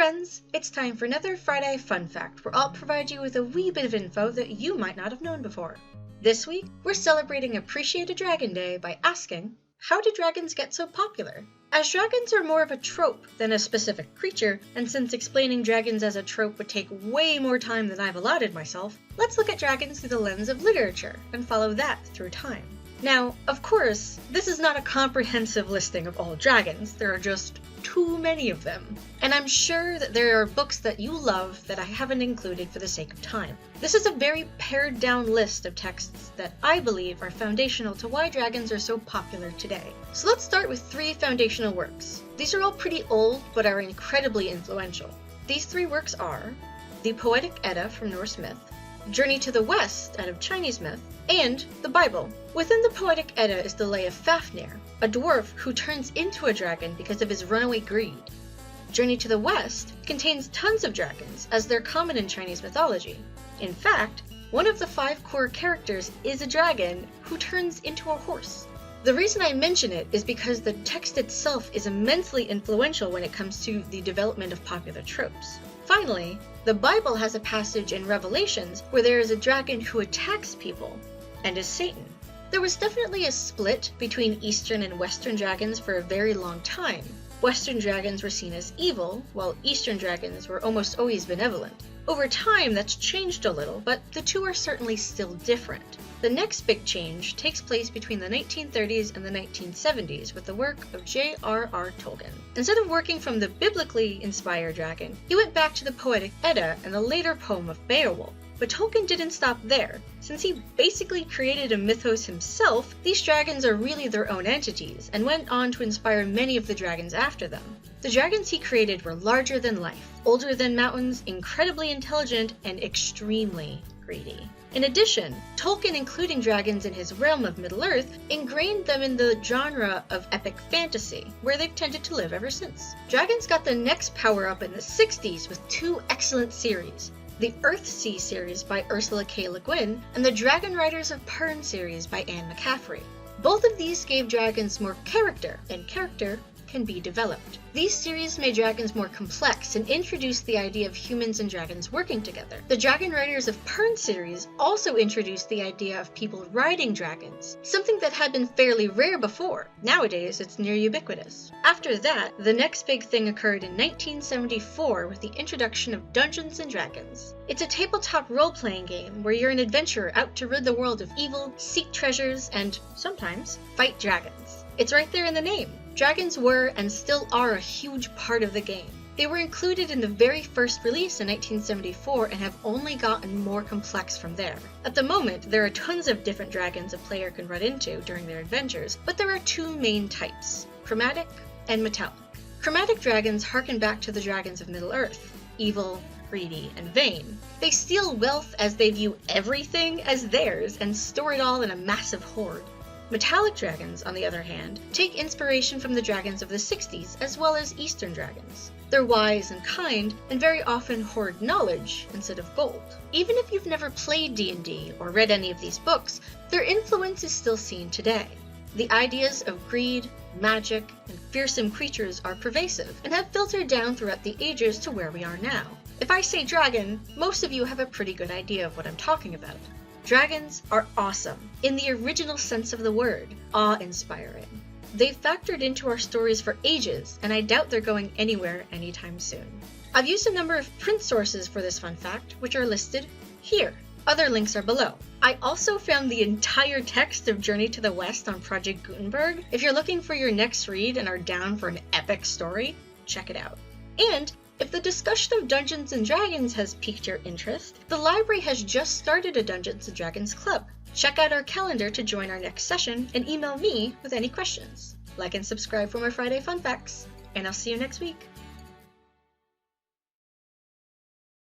friends, it's time for another Friday Fun Fact, where I'll provide you with a wee bit of info that you might not have known before. This week, we're celebrating Appreciate a Dragon Day by asking, how did dragons get so popular? As dragons are more of a trope than a specific creature, and since explaining dragons as a trope would take way more time than I've allotted myself, let's look at dragons through the lens of literature and follow that through time. Now, of course, this is not a comprehensive listing of all dragons, there are just too many of them. And I'm sure that there are books that you love that I haven't included for the sake of time. This is a very pared down list of texts that I believe are foundational to why dragons are so popular today. So let's start with 3 foundational works. These are all pretty old, but are incredibly influential. These 3 works are the Poetic Edda from Norse myth, Journey to the West out of Chinese myth, and the Bible. Within the Poetic Edda is the Lay of Fafnir, a dwarf who turns into a dragon because of his runaway greed. Journey to the West contains tons of dragons, as they're common in Chinese mythology. In fact, one of the 5 core characters is a dragon who turns into a horse. The reason I mention it is because the text itself is immensely influential when it comes to the development of popular tropes. Finally, the Bible has a passage in Revelations where there is a dragon who attacks people, and is Satan. There was definitely a split between Eastern and Western dragons for a very long time. Western dragons were seen as evil, while Eastern dragons were almost always benevolent. Over time, that's changed a little, but the two are certainly still different. The next big change takes place between the 1930s and the 1970s with the work of J.R.R. Tolkien. Instead of working from the biblically inspired dragon, he went back to the Poetic Edda and the later poem of Beowulf. But Tolkien didn't stop there. Since he basically created a mythos himself, these dragons are really their own entities, and went on to inspire many of the dragons after them. The dragons he created were larger than life, older than mountains, incredibly intelligent, and extremely greedy. In addition, Tolkien, including dragons in his realm of Middle-earth, ingrained them in the genre of epic fantasy, where they've tended to live ever since. Dragons got the next power-up in the 60s with 2 excellent series. The Earthsea series by Ursula K. Le Guin, and the Dragon Riders of Pern series by Anne McCaffrey. Both of these gave dragons more character, and character can be developed. These series made dragons more complex and introduced the idea of humans and dragons working together. The Dragon Riders of Pern series also introduced the idea of people riding dragons, something that had been fairly rare before. Nowadays, it's near ubiquitous. After that, the next big thing occurred in 1974 with the introduction of Dungeons & Dragons. It's a tabletop role-playing game where you're an adventurer out to rid the world of evil, seek treasures, and, sometimes, fight dragons. It's right there in the name. Dragons were, and still are, a huge part of the game. They were included in the very first release in 1974 and have only gotten more complex from there. At the moment, there are tons of different dragons a player can run into during their adventures, but there are 2 main types, chromatic and metallic. Chromatic dragons harken back to the dragons of Middle-earth, evil, greedy, and vain. They steal wealth as they view everything as theirs and store it all in a massive hoard. Metallic dragons, on the other hand, take inspiration from the dragons of the 60s as well as Eastern dragons. They're wise and kind, and very often hoard knowledge instead of gold. Even if you've never played D&D or read any of these books, their influence is still seen today. The ideas of greed, magic, and fearsome creatures are pervasive, and have filtered down throughout the ages to where we are now. If I say dragon, most of you have a pretty good idea of what I'm talking about. Dragons are awesome, in the original sense of the word, awe-inspiring. They've factored into our stories for ages, and I doubt they're going anywhere anytime soon. I've used a number of print sources for this fun fact, which are listed here. Other links are below. I also found the entire text of Journey to the West on Project Gutenberg. If you're looking for your next read and are down for an epic story, check it out. And if the discussion of Dungeons & Dragons has piqued your interest, the library has just started a Dungeons & Dragons club. Check out our calendar to join our next session and email me with any questions. Like and subscribe for more Friday Fun Facts, and I'll see you next week.